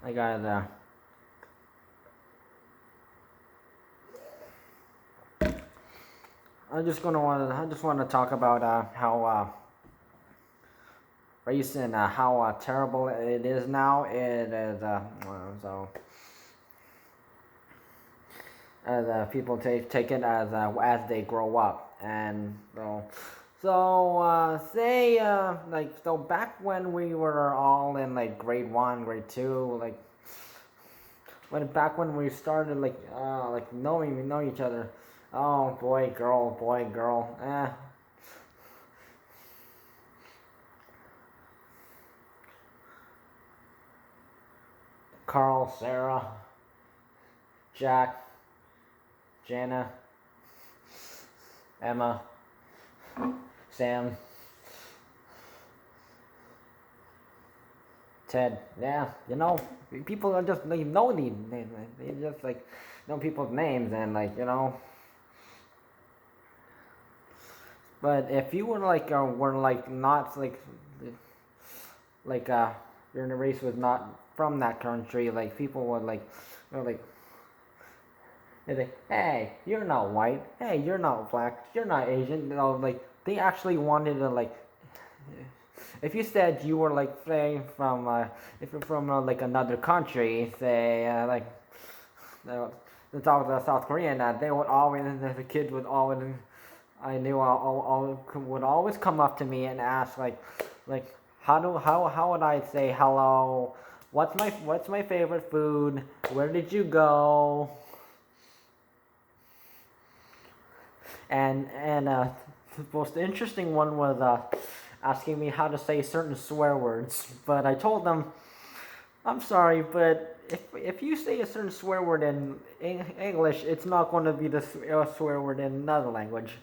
I got I just want to talk about how race and how terrible it is now. It is so as people take it as they grow up, and say so back when we were all in like grade one, grade two, like when we started like know each other. Oh, boy, girl. Carl, Sarah, Jack, Jana, Emma, Sam, Ted. Yeah, people are just they know they just like know people's names and But if you were like not like your race was not from that country, like people would you know, like they say, hey, you're not white. Hey, you're not black. You're not Asian. Like they actually wanted to like. If you said you were like say from if you're from like another country, say uh, the South Korean, they would always the kids would always I knew would always come up to me and ask like how would I say hello? What's my favorite food? Where did you go? And the most interesting one was asking me how to say certain swear words, but I told them I'm sorry, but if you say a certain swear word in English, it's not going to be the swear word in another language.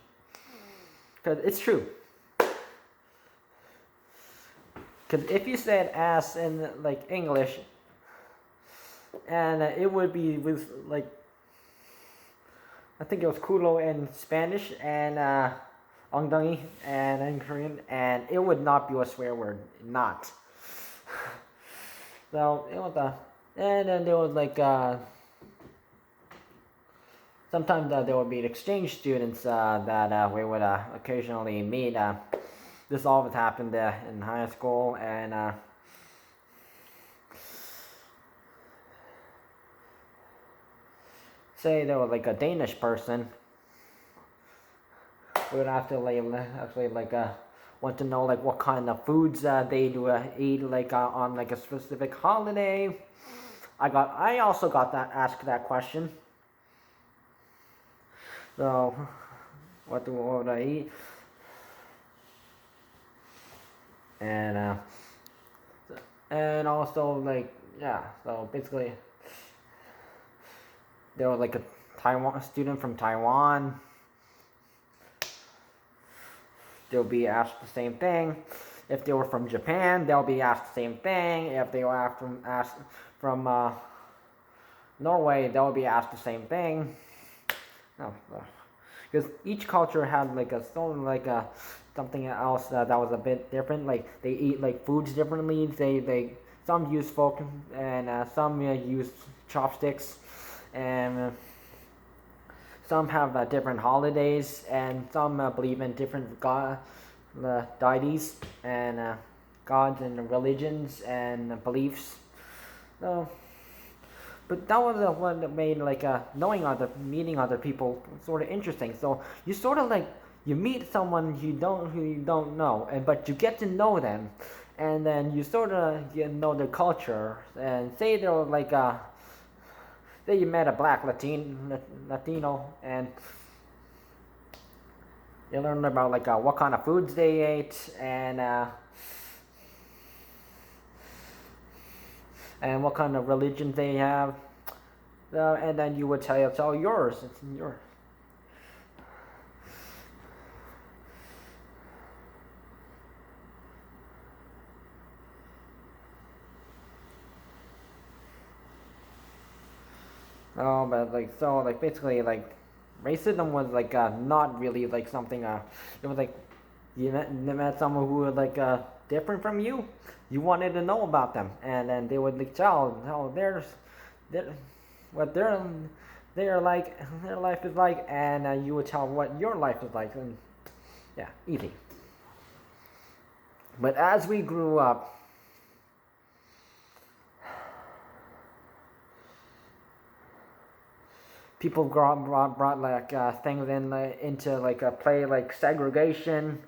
Because it's true. Because if you said ass in like English, and it would be with like I think it was kulo in Spanish and ongdangi and in Korean, and it would not be a swear word, not. So it was and then there was sometimes there would be exchange students that we would occasionally meet. This always happened in high school, and say there was like a Danish person, we would have to actually want to know like what kind of foods they do eat on like a specific holiday. I also got that asked that question. So what would I eat? And and also like yeah. So basically, there was like a student from Taiwan. They'll be asked the same thing. If they were from Japan, they'll be asked the same thing. If they were asked from Norway, they'll be asked the same thing. No, because each culture had like a something else that was a bit different. Like they eat like foods differently. They some use fork and some use chopsticks, and some have different holidays, and some believe in different deities and gods and religions and beliefs. So, but that was the one that made meeting other people sort of interesting. So you sort of like you meet someone who you don't know, and but you get to know them, and then you sort of get to know their culture. And say they're say you met a black Latino, and you learn about what kind of foods they ate, and what kind of religions they have. And then you would tell yours. It's yours. Oh, but basically racism was not really like something. It was like you met someone who would different from you, you wanted to know about them, and then they would like tell, oh, their what their like their life is like, and you would tell what your life is like, and yeah, easy. But as we grew up, people brought like things into like a play, like segregation,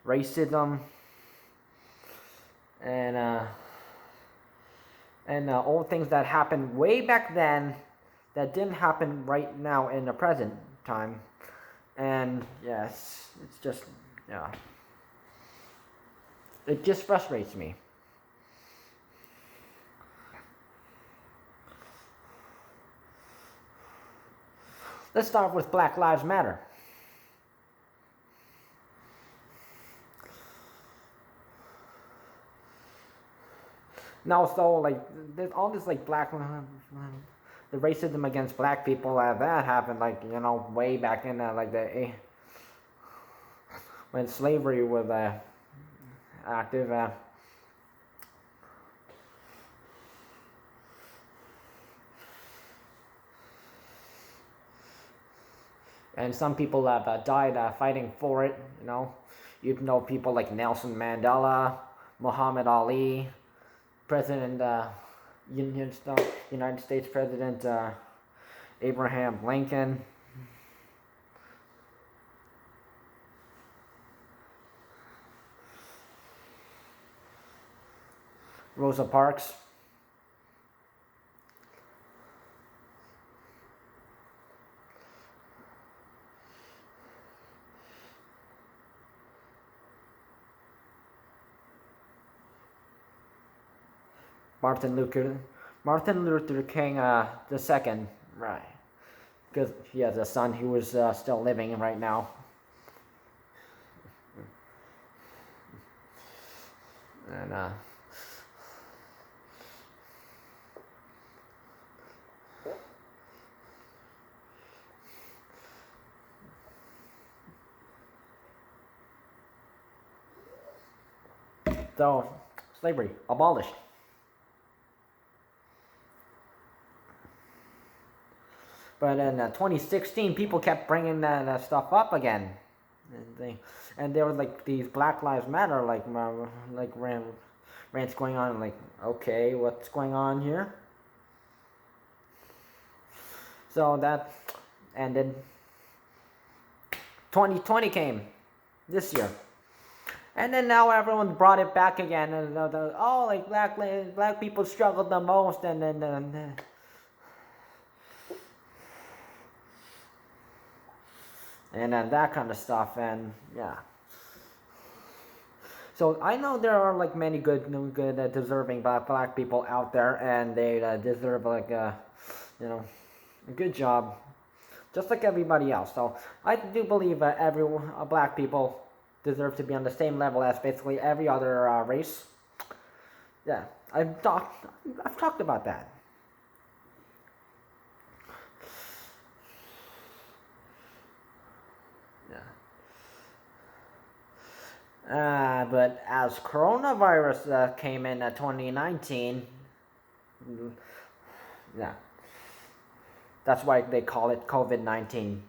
racism, and old things that happened way back then that didn't happen right now in the present time. And yes, it's just, yeah, it just frustrates me. Let's start with Black Lives Matter. Now, so like there's all this like the racism against black people, that happened like, way back in like the when slavery was active. And some people have died fighting for it. You know people like Nelson Mandela, Muhammad Ali, President United States President Abraham Lincoln. Rosa Parks. Martin Luther King the second, right? Because he has a son who is still living right now. And so slavery abolished. But in 2016, people kept bringing that stuff up again, and there was like these Black Lives Matter like rants going on. Like, okay, what's going on here? So that ended. 2020 came this year, and then now everyone brought it back again. And like black people struggled the most, and then. And that kind of stuff, and yeah. So I know there are like many good, deserving black people out there, and they deserve like a good job, just like everybody else. So I do believe every black people deserve to be on the same level as basically every other race. Yeah, I've talked about that. But as coronavirus came in 2019, yeah, that's why they call it COVID-19,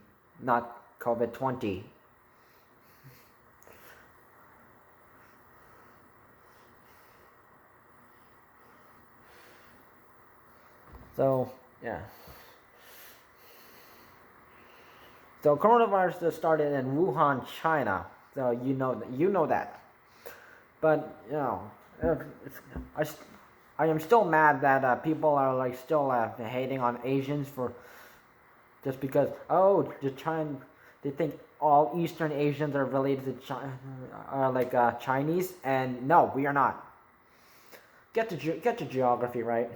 not COVID-20. So, yeah. So coronavirus just started in Wuhan, China. So you know that. But I am still mad that people are like still hating on Asians for just because they think all Eastern Asians are related to China, like Chinese, and no, we are not. Get your geography right.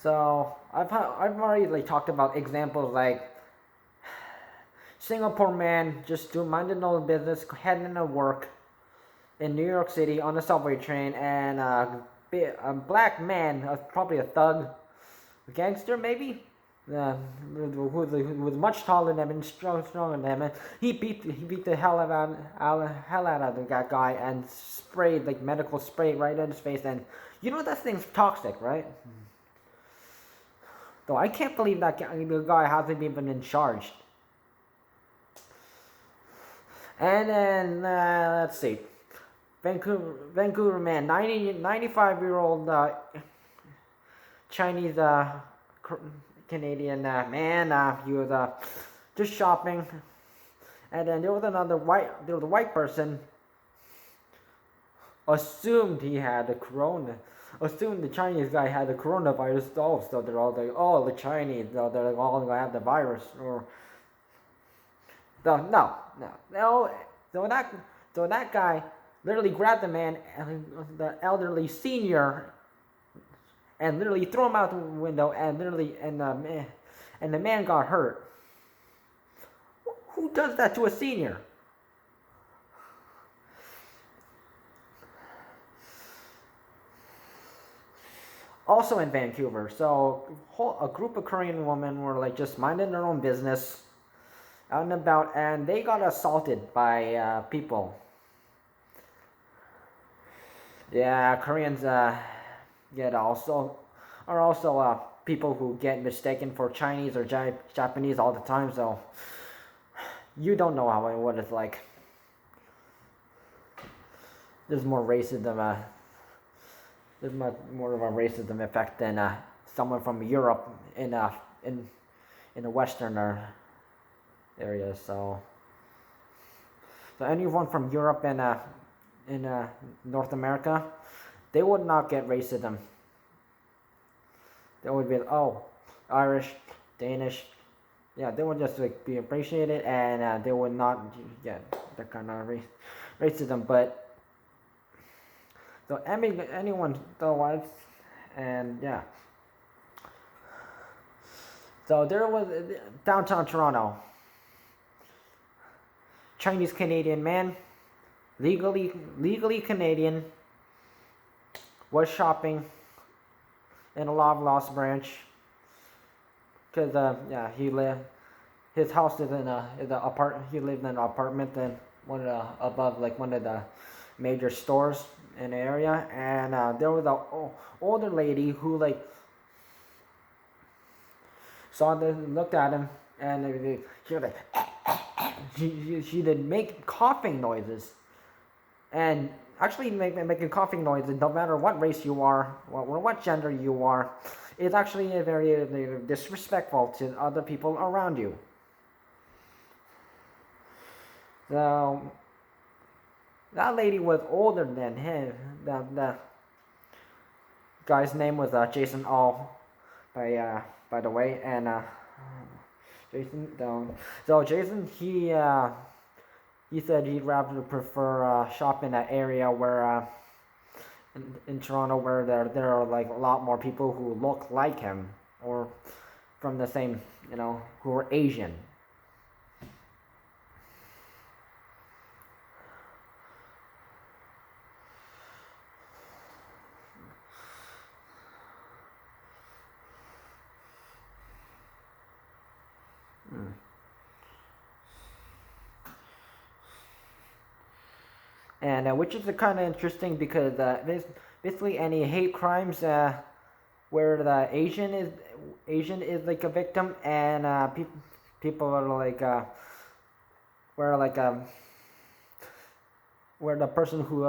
So I've already like talked about examples like Singapore man just minding no business, heading to work in New York City on a subway train, and a black man, probably a thug, a gangster maybe, uh, who was much taller than him and stronger than him, and he beat the hell out of that guy and sprayed like medical spray right in his face. And you know that thing's toxic, right? So I can't believe that the guy hasn't even been charged. And then let's see, Vancouver man, 95-year-old Chinese Canadian man. He was just shopping, and then there was a white person assumed he had the corona. Assumed the Chinese guy had the coronavirus. Oh, so they're all like, oh, the Chinese, they're all gonna have the virus, or no. So that guy literally grabbed the man, the elderly senior, and literally threw him out the window, and the man got hurt. Who does that to a senior? Also in Vancouver, so a group of Korean women were like just minding their own business, out and about, and they got assaulted by people. Yeah, Koreans get also are also people who get mistaken for Chinese or Japanese all the time. So you don't know what it's like. There's more racism. There's much more of a racism effect than someone from Europe in the Western area. So anyone from Europe and in North America, they would not get racism. They would be like, oh, Irish, Danish, yeah, they would just like be appreciated, and they would not get that kind of racism. But so anyone still was, and yeah. So there was downtown Toronto, Chinese Canadian man, legally Canadian, was shopping in a Loveloss branch, because yeah, his house is in he lived in an apartment in above like one of the major stores in the area, and there was a older lady who like looked at him, and she was like she did make coughing noises, and actually making coughing noises, no matter what race you are or what gender you are, is actually very disrespectful to other people around you. So that lady was older than him. The guy's name was Jason All, by the way, and Jason. So Jason, he said he'd rather prefer shop in an area where in Toronto where there are like a lot more people who look like him or from the same, who are Asian. And which is kind of interesting because basically any hate crimes where the Asian is like a victim, and people are like where like where the person who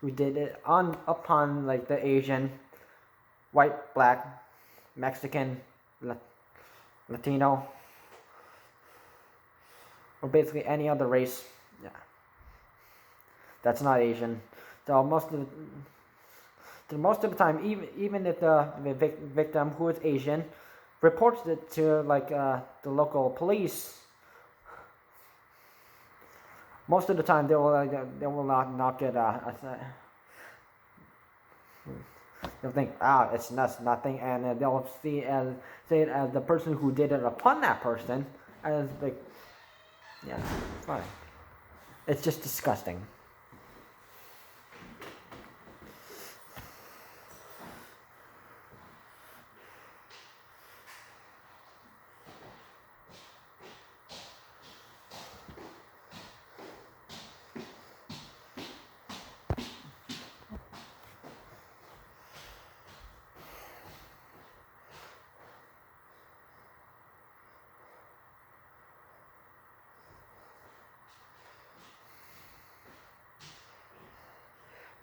who did it upon like the Asian, white, black, Mexican, Latino, or basically any other race. Yeah, that's not Asian. So most of the time, even if the victim who is Asian reports it to like the local police, most of the time they will not get they'll think it's nothing, and they'll say it as the person who did it upon that person as like, yeah, fine. It's just disgusting.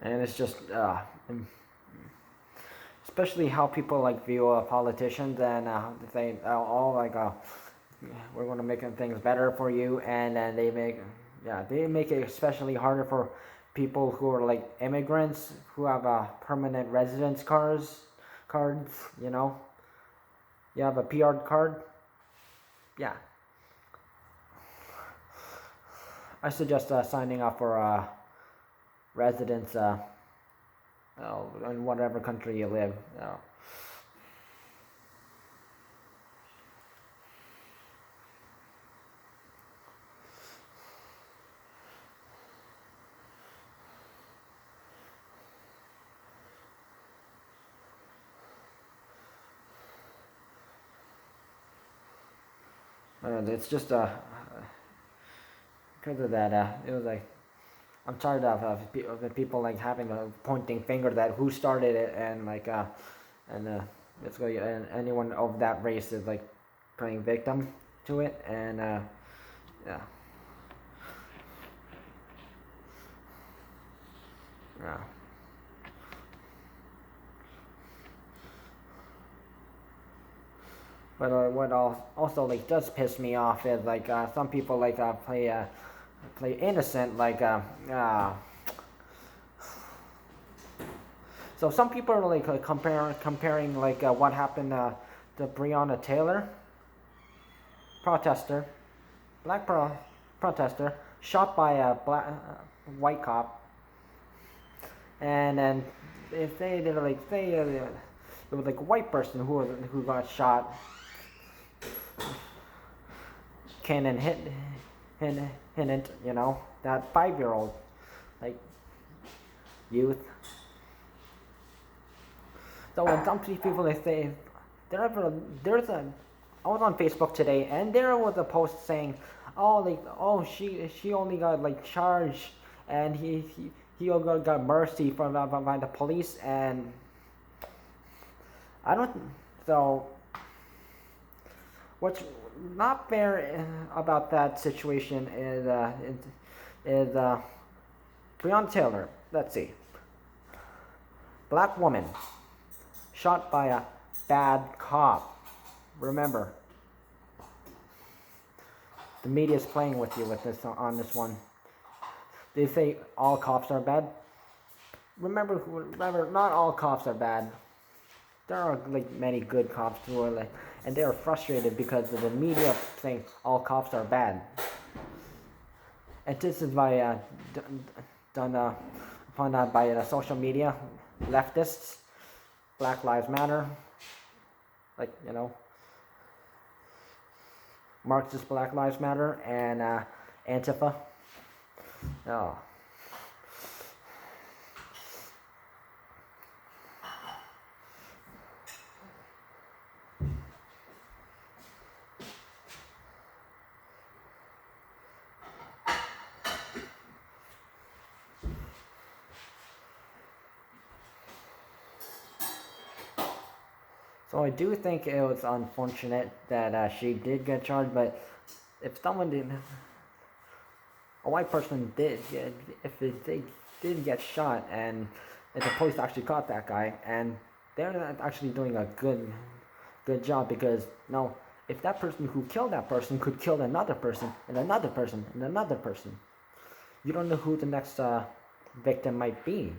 And it's just especially how people like view politicians, and they all like we're going to make things better for you, and then they make it especially harder for people who are like immigrants who have permanent residence cards. You have a PR card. Yeah, I suggest signing up for residence in whatever country you live. It's just because of that. It was like I'm tired of the people like having a pointing finger that who started it, and like and it's like and anyone of that race is like playing victim to it, and yeah, yeah. But what also like does piss me off is like some people like play innocent like so some people are like comparing like what happened to Breonna Taylor, protester, black protester, shot by a black white cop, and then if they did like they it was like a white person who got shot, Cannon hit it, that 5-year-old like youth. So when some people they say there's a I was on Facebook today, and there was a post saying, she only got like charged, and he got mercy from by the police, and I don't. So what's not fair about that situation is Breonna Taylor. Let's see, black woman shot by a bad cop. Remember, the media is playing with you with this on this one. They say all cops are bad. Remember, not all cops are bad. There are like many good cops who are like, and they are frustrated because of the media saying all cops are bad. And this is by done upon by social media, leftists, Black Lives Matter, like Marxist Black Lives Matter, and Antifa. Oh. So I do think it was unfortunate that she did get charged, but if someone did, a white person did, if they did get shot, and if the police actually caught that guy, and they're not actually doing a good job, because no, if that person who killed that person could kill another person and another person and another person, you don't know who the next victim might be.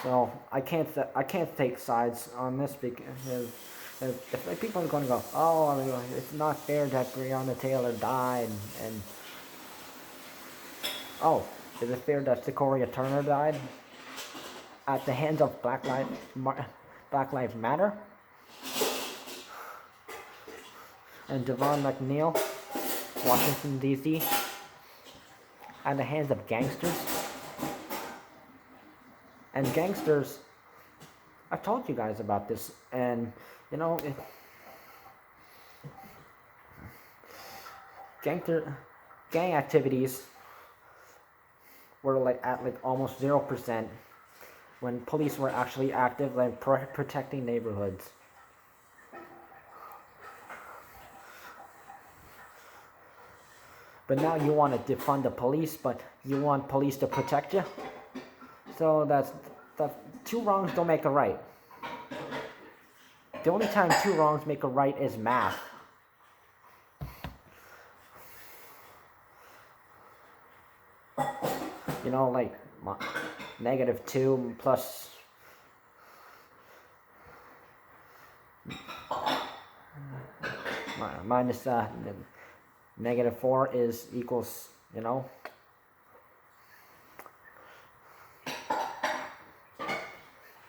So I can't take sides on this, because if people are going to go, it's not fair that Breonna Taylor died, and is it fair that Sequoia Turner died at the hands of Black Lives Matter, and Devon McNeil, Washington D.C., at the hands of gangsters? And gangsters, I've told you guys about this, and gang activities were at almost 0% when police were actually active, protecting neighborhoods. But now you want to defund the police, but you want police to protect you. So that's two wrongs don't make a right. The only time two wrongs make a right is math. You know, like -2 plus minus -4 is equals, you know.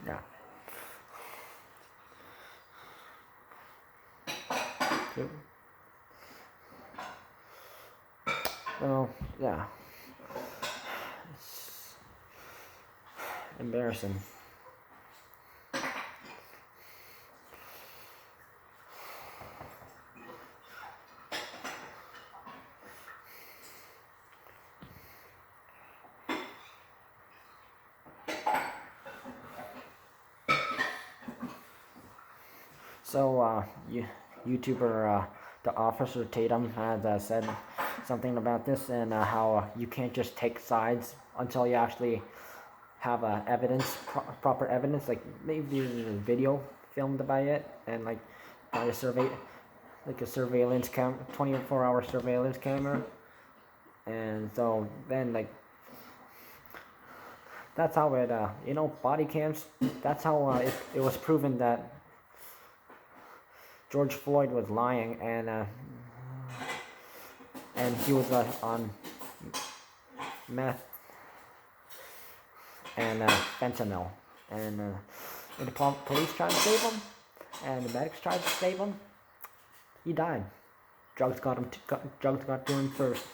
Yeah. Well, yeah. It's embarrassing. So, YouTuber, the Officer Tatum had said something about this and how you can't just take sides until you actually have proper evidence. Like maybe there's a video filmed by it and like by a surveillance 24-hour surveillance camera, and so then like that's how it body cams. That's how it was proven that George Floyd was lying, and he was on meth and fentanyl, and the police tried to save him, and the medics tried to save him. He died. Drugs got to him first,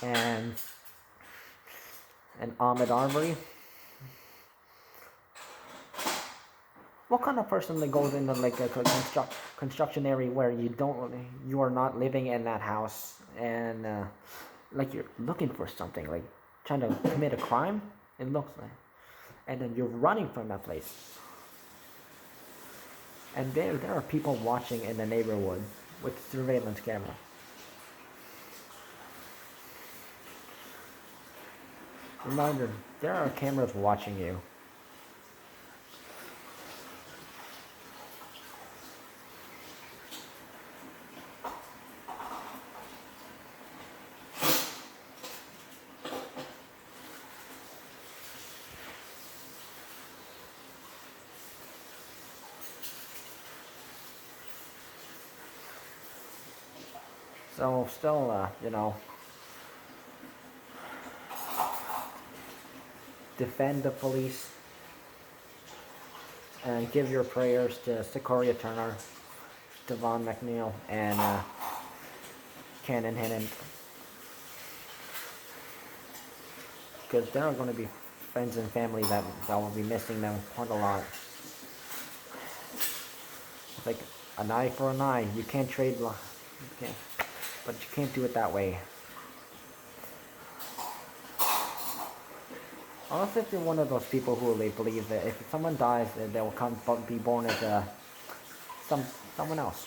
and Ahmed Arbery. What kind of person that goes into like a construction area where you are not living in that house, and like you're looking for something, like trying to commit a crime? It looks like, and then you're running from that place, and there are people watching in the neighborhood with surveillance camera. Reminder: there are cameras watching you. So still, defend the police and give your prayers to Sequoia Turner, Devon McNeil, and Cannon Hennon, because there are going to be friends and family that will be missing them quite a lot. It's like an eye for an eye. You can't trade, but you can't do it that way. Unless if you're one of those people who they believe that if someone dies, they will be born as someone else.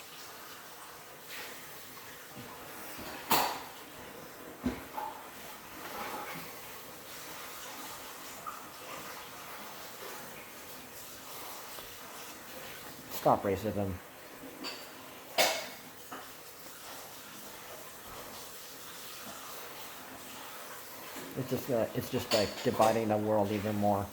Stop racism. It's just like dividing the world even more.